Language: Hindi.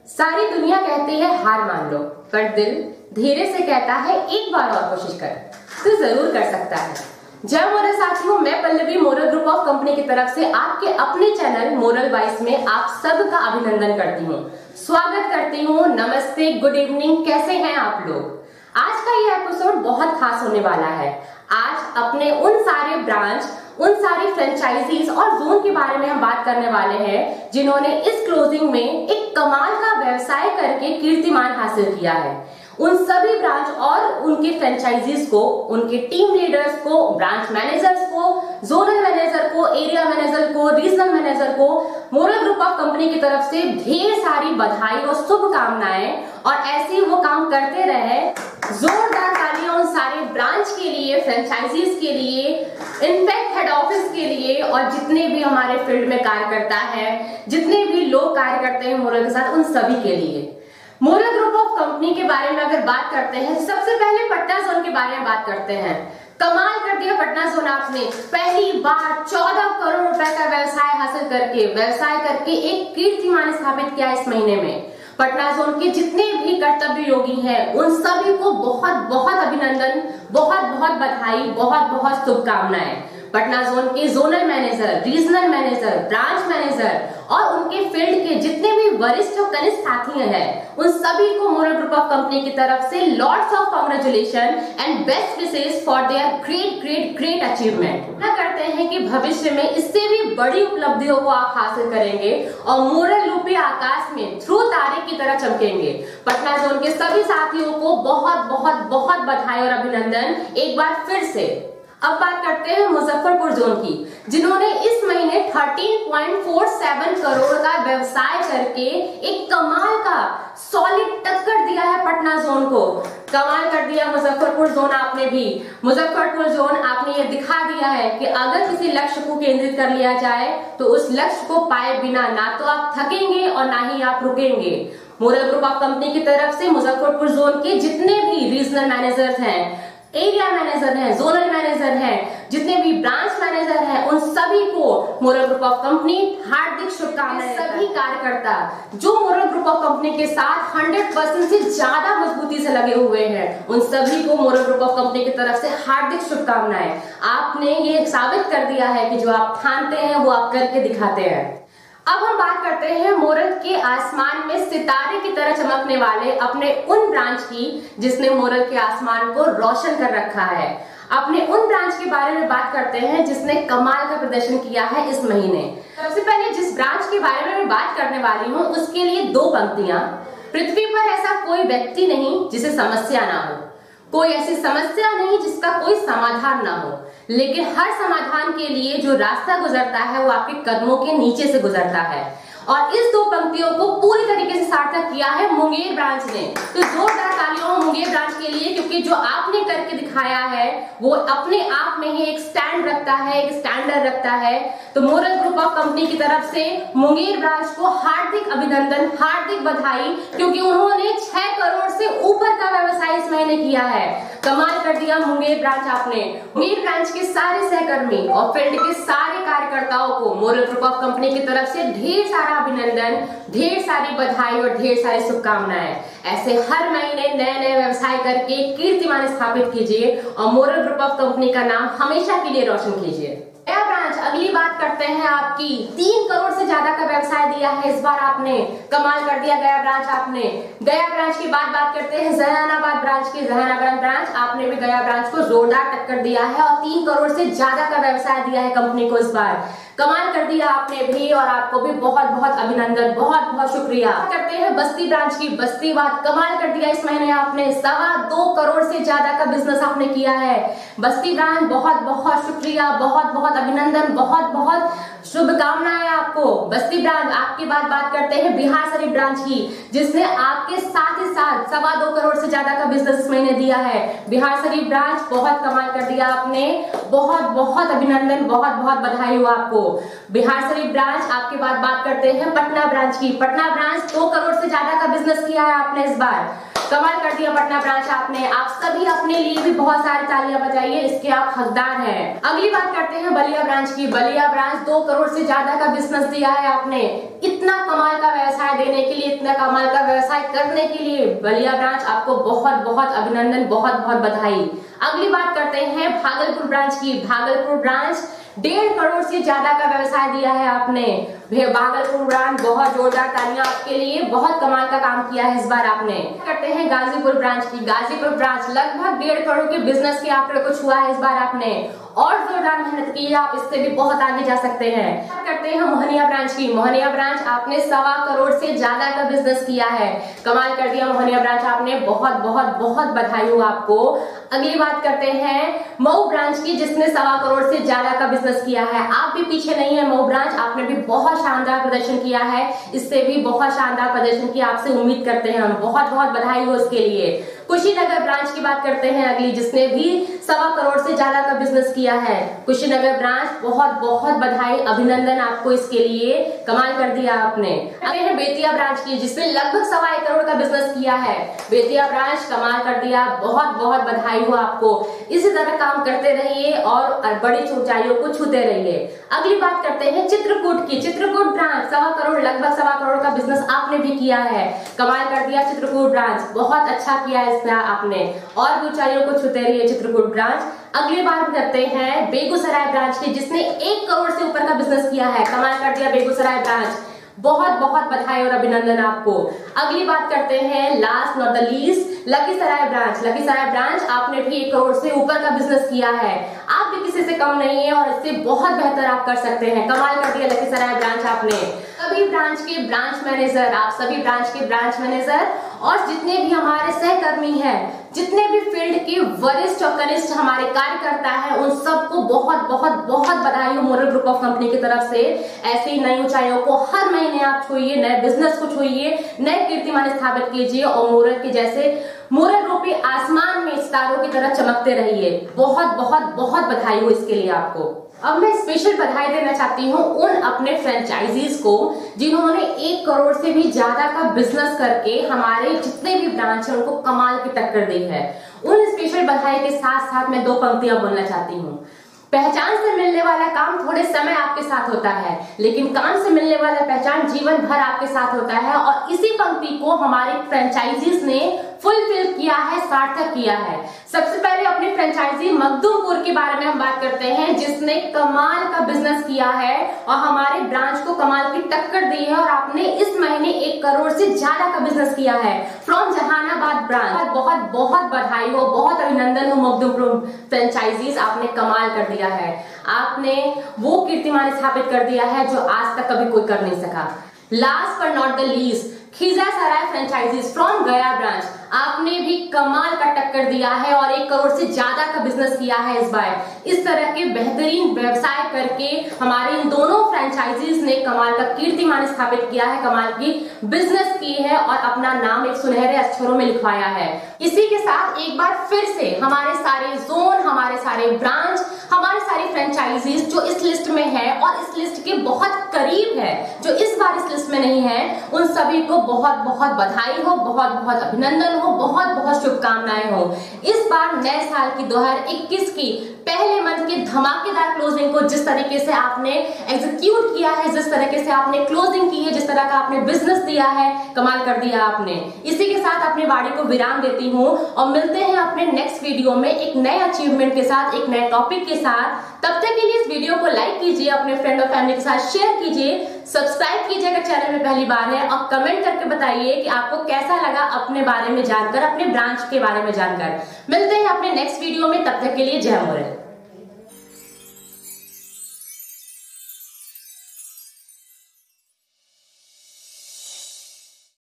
सारी दुनिया कहती है हार मान लो, पर दिल धीरे से कहता है एक बार और कोशिश कर, तू जरूर कर सकता है। जय मोरल साथियों, मैं Pallavi moral group of company की तरफ से आपके अपने चैनल मोरल वाइस में आप सबका अभिनंदन करती हूँ, स्वागत करती हूँ। नमस्ते, गुड इवनिंग, कैसे हैं आप लोग? आज का ये एपिसोड बहुत खास होने वाला है। आज अपने उन सारे ब्रांच, उन सारी फ्रेंचाइजीज और जोन के बारे में हम बात करने वाले हैं जिन्होंने इस क्लोजिंग में एक कमाल का व्यवसाय करके कीर्तिमान हासिल किया है। उन सभी ब्रांच और उनके फ्रेंचाइजीज को, उनके टीम लीडर्स को, ब्रांच मैनेजर्स को, जोनल मैनेजर को, एरिया मैनेजर को, रीजनल मैनेजर को मोरल ग्रुप ऑफ कंपनी की तरफ से ढेर सारी बधाई और शुभकामनाएं, और ऐसे ही वो काम करते रहे। जोरदार तालियां उन सारे ब्रांच के लिए, फ्रेंचाइजीज के लिए, इनफैक्ट हेड ऑफिस के लिए, और जितने भी हमारे फील्ड में कार्य करता है, जितने भी लोग कार्य करते हैं मोरल के साथ, उन सभी के लिए। मोरल ग्रुप ऑफ कंपनी के बारे में अगर बात करते हैं, सबसे पहले पटना जोन के बारे में बात करते हैं। कमाल कर दिया पटना जोन आपने, पहली बार 14 करोड़ रुपए का व्यवसाय करके एक कीर्तिमान स्थापित किया इस महीने में। पटना जोन के जितने भी कर्तव्य योगी हैं, उन सभी को बहुत बहुत अभिनंदन, बहुत बहुत बधाई, बहुत बहुत शुभकामनाएं। पटना जोन के zonal manager, regional manager, branch manager और उनके फील्ड के जितने भी वरिष्ठ और कनिष्ठ साथी हैं, उन सभी को मोरल ग्रुप ऑफ कंपनी की तरफ से lots of congratulation and best wishes for their great great great achievement. क्या करते हैं कि भविष्य में इससे भी बड़ी उपलब्धियों को आप हासिल करेंगे और मोरल रूपी आकाश में ध्रुव तारे की तरह चमकेंगे। पटना जोन के सभी साथियों को बहुत बहुत बहुत बधाई और अभिनंदन एक बार फिर से। अब बात करते हैं मुजफ्फरपुर जोन की, जिन्होंने इस महीने 13.47 करोड़ का व्यवसाय करके एक कमाल का सॉलिड टक्कर दिया है पटना जोन को। कमाल कर दिया मुजफ्फरपुर जोन आपने भी। मुजफ्फरपुर जोन आपने ये दिखा दिया है कि अगर किसी लक्ष्य को केंद्रित कर लिया जाए तो उस लक्ष्य को पाए बिना ना तो आप थकेंगे और ना ही आप रुकेंगे। मोरल ग्रुप ऑफ कंपनी की तरफ से मुजफ्फरपुर जोन के जितने भी रीजनल मैनेजर्स हैं, एरिया मैनेजर हैं, जोनल मैनेजर हैं, जितने भी ब्रांच मैनेजर हैं, उन सभी को मोरल ग्रुप ऑफ कंपनी हार्दिक शुभकामनाएं। सभी कार्यकर्ता जो मोरल ग्रुप ऑफ कंपनी के साथ 100% से ज्यादा मजबूती से लगे हुए हैं, उन सभी को मोरल ग्रुप ऑफ कंपनी की तरफ से हार्दिक शुभकामनाएं। आपने ये साबित कर दिया है कि जो आप ठानते हैं वो आप करके दिखाते हैं। अब हम बात करते हैं मोरल के आसमान में सितारे की तरह चमकने वाले अपने उन ब्रांच की जिसने मोरल के आसमान को रोशन कर रखा है। अपने उन ब्रांच के बारे में बात करते हैं जिसने कमाल का प्रदर्शन किया है इस महीने। सबसे पहले जिस ब्रांच के बारे में मैं बात करने वाली हूँ उसके लिए दो पंक्तियां। पृथ्वी पर ऐसा कोई व्यक्ति नहीं जिसे समस्या ना हो, कोई ऐसी समस्या नहीं जिसका कोई समाधान ना हो, लेकिन हर समाधान के लिए जो रास्ता गुजरता है वो आपके कदमों के नीचे से गुजरता है। और इस दो पंक्तियों को पूरी तरीके से सार्थक किया है मुंगेर ब्रांच ने। तो जोरदार तालियां मुंगेर ब्रांच के लिए, क्योंकि जो आपने करके दिखाया है वो अपने आप में ही एक स्टैंड रखता है, एक स्टैंडर्ड रखता है। तो मोरल ग्रुप ऑफ कंपनी की तरफ से मुंगेर ब्रांच को हार्दिक अभिनंदन, हार्दिक बधाई, क्योंकि उन्होंने 6 करोड़ से ऊपर का व्यवसाय इस महीने किया है। कमाल कर दिया मुंगेर ब्रांच आपने। मुंगेर ब्रांच के सारे सहकर्मी और फील्ड के सारे कार्यकर्ताओं को मोरल ग्रुप ऑफ कंपनी की तरफ से ढेर सारा अभिनंदन, ढेर सारी बधाई और ढेर सारी शुभकामनाएं। ऐसे हर महीने नए नए व्यवसाय करके कीर्तिमान स्थापित कीजिए और मोरल ग्रुप ऑफ कंपनी का नाम हमेशा के लिए रोशन कीजिए। गया ब्रांच, अगली बात करते हैं आपकी। 3 करोड़ से ज्यादा का व्यवसाय दिया है इस बार आपने, कमाल कर दिया गया ब्रांच आपने। गया ब्रांच की बात करते हैं जहानाबाद ब्रांच की। जहानाबाद ब्रांच आपने भी गया ब्रांच को जोरदार टक्कर दिया है और 3 करोड़ से ज्यादा का व्यवसाय दिया है कंपनी को इस बार। कमाल कर दिया आपने भी और आपको भी बहुत बहुत अभिनंदन, बहुत बहुत शुक्रिया। करते हैं बस्ती ब्रांच की। बस्ती बात, कमाल कर दिया इस महीने आपने, 2.25 करोड़ से ज्यादा का बिजनेस आपने किया है। बस्ती ब्रांच बहुत बहुत शुक्रिया, बहुत बहुत अभिनंदन, बहुत बहुत शुभकामनाएं आपको। बस्ती ब्रांच आपकी बात करते हैं बिहार शरीफ ब्रांच की, जिसने आपके साथ ही साथ 2.25 करोड़ से ज्यादा का बिजनेस इस महीने दिया है। बिहार शरीफ ब्रांच बहुत कमाल कर दिया आपने, बहुत बहुत अभिनंदन, बहुत बहुत बधाई हो आपको। बिहार शरीफ ब्रांच आपके बात करते हैं पटना ब्रांच की। पटना ब्रांच 2 करोड़ से ज्यादा का बिजनेस किया है आपने इस बार। कमाल कर दिया पटना ब्रांच आपने। आप सभी अपने लिए भी बहुत सारी तालियां बजाइए, इसके आप हकदार हैं। अगली बात करते हैं बलिया ब्रांच की। बलिया ब्रांच 2 करोड़ से ज्यादा का बिजनेस दिया है आपने। इतना कमाल का व्यवसाय देने के लिए, इतना कमाल का व्यवसाय करने के लिए बलिया ब्रांच आपको बहुत बहुत अभिनंदन, बहुत बहुत बधाई। अगली बात करते हैं भागलपुर ब्रांच की। भागलपुर ब्रांच 1.5 करोड़ से ज्यादा का व्यवसाय दिया है आपने। भागलपुर ब्रांच बहुत जोरदार तालियां आपके लिए, बहुत कमाल का काम किया है इस बार आपने। करते हैं गाजीपुर ब्रांच की। गाजीपुर ब्रांच लगभग 1.5 करोड़ के बिजनेस के आंकड़े को छुआ है इस बार आपने, और जोरदार मेहनत की है आप, इससे भी बहुत आगे जा सकते हैं। करते हैं मोहनिया ब्रांच की। मोहनिया ब्रांच आपने 1.25 करोड़ से ज्यादा का बिजनेस किया है। कमाल कर दिया मोहनिया ब्रांच आपने, बहुत बहुत बहुत बधाई हो आपको। अगली बात करते हैं मऊ ब्रांच की, जिसने 1.25 करोड़ से ज्यादा का बिजनेस किया है। आप भी पीछे नहीं है मऊ ब्रांच, आपने भी बहुत शानदार प्रदर्शन किया है, इससे भी बहुत शानदार प्रदर्शन की आपसे उम्मीद करते हैं हम। बहुत बहुत बधाई हो इसके लिए। कुशीनगर ब्रांच की बात करते हैं अगली, जिसने भी 1.25 करोड़ से ज्यादा का बिजनेस किया है। कुशीनगर ब्रांच बहुत बहुत बधाई, अभिनंदन आपको इसके लिए, कमाल कर दिया आपने। आगे है बेतिया ब्रांच की, जिसने लगभग 1.25 करोड़ का बिजनेस किया है। बेतिया ब्रांच कमाल कर दिया, बहुत बहुत बधाई हो आपको। इसी तरह काम करते रहिए और बड़ी ऊंचाइयों को छूते रहिए। अगली बात करते हैं चित्रकूट की। चित्रकूट ब्रांच 1.25 करोड़, लगभग 1.25 करोड़ का बिजनेस आपने भी किया है। कमाल कर दिया चित्रकूट ब्रांच, बहुत अच्छा किया है आपने, और भी ऊंचाइयों को छूते रहिए चित्रकूट ब्रांच। अगली बात करते हैं बेगूसराय ब्रांच की, जिसने 1 करोड़ से ऊपर का बिजनेस किया है। कमाल कर दिया बेगूसराय ब्रांच, बहुत बहुत बधाई और अभिनंदन आपको। अगली बात करते हैं last not the least Lakhisarai branch. Lakhisarai branch आपने भी 1 करोड़ से ऊपर का बिजनेस किया है। आप भी किसी से कम नहीं है और इससे बहुत बेहतर आप कर सकते हैं। कमाल कर दिया लखीसराय ब्रांच आपने। सभी ब्रांच के ब्रांच मैनेजर, आप सभी ब्रांच के ब्रांच मैनेजर और जितने भी हमारे सहकर्मी हैं, जितने भी फील्ड के वरिष्ठ और कनिष्ठ हमारे कार्यकर्ता हैं, उन सबको बहुत बहुत बहुत बधाई हो मोरल ग्रुप ऑफ कंपनी की तरफ से। ऐसे ही नई ऊंचाइयों को हर महीने आप छूइए, नए बिजनेस को छूइए, नए कीर्तिमान स्थापित कीजिए और मोरल के जैसे मोरल रूपी आसमान में सितारों की तरह चमकते रहिए। बहुत बहुत बहुत बधाई हो इसके लिए आपको। अब मैं स्पेशल बधाई देना चाहती हूँ उन अपने फ्रेंचाइजीज को जिन्होंने 1 करोड़ से भी ज्यादा का बिजनेस करके हमारे जितने भी ब्रांच है उनको कमाल की टक्कर दी है। उन स्पेशल बधाई के साथ साथ मैं 2 पंक्तियां बोलना चाहती हूँ। पहचान से मिलने वाला काम थोड़े समय आपके साथ होता है, लेकिन काम से मिलने वाला पहचान जीवन भर आपके साथ होता है। और इसी पंक्ति को हमारे फ्रेंचाइजीज ने फुलफिल किया है, सार्थक किया है। सबसे पहले अपनी फ्रेंचाइजी मखदूमपुर के बारे में हम बात करते हैं, जिसने कमाल का बिजनेस किया है और हमारे ब्रांच को कमाल की टक्कर दी है। और आपने इस महीने 1 करोड़ से ज्यादा का बिजनेस किया है फ्रॉम जहानाबाद ब्रांच। बहुत बहुत बधाई हो, बहुत अभिनंदन हो मखदूमपुर फ्रेंचाइजीज, आपने कमाल कर दिया है। आपने वो कीर्तिमान स्थापित कर दिया है जो आज तक कभी कोई कर नहीं सका। Last but not the least Khizrasarai franchisees from Gaya branch, आपने भी कमाल का टक्कर दिया है और 1 करोड़ से ज्यादा का बिजनेस किया है इस बार। इस तरह के बेहतरीन व्यवसाय करके हमारे इन दोनों फ्रेंचाइजीज ने कमाल का कीर्तिमान स्थापित किया है, कमाल की बिजनेस की है और अपना नाम एक सुनहरे अक्षरों में लिखवाया है। इसी के साथ एक बार फिर से हमारे सारे जोन, हमारे सारे ब्रांच, हमारी सारी फ्रेंचाइजीज जो इस लिस्ट में है और इस लिस्ट के बहुत करीब है, जो इस बार इस लिस्ट में नहीं है, उन सभी को बहुत बहुत बधाई हो, बहुत बहुत अभिनंदन हो, बहुत बहुत शुभकामनाएं हो। इस बार नए साल की 2021 की पहले मंथ की धमाकेदार क्लोजिंग को जिस तरीके से आपने एग्जीक्यूट किया है, जिस तरीके से आपने क्लोजिंग की है, जिस तरह का आपने बिजनेस दिया है, कमाल कर दिया आपने। इसी के साथ अपनी वाणी को विराम देती हूँ और मिलते हैं अपने नेक्स्ट वीडियो में एक नए अचीवमेंट के साथ, एक नए टॉपिक के साथ। तब तक के लिए इस वीडियो को लाइक कीजिए, अपने फ्रेंड और फैमिली के साथ शेयर कीजिए, सब्सक्राइब कीजिए अगर चैनल में पहली बार है, और कमेंट करके बताइए कि आपको कैसा लगा अपने बारे में जानकर, अपने ब्रांच के बारे में जानकर। मिलते हैं अपने नेक्स्ट वीडियो में, तब तक के लिए जय मोरल।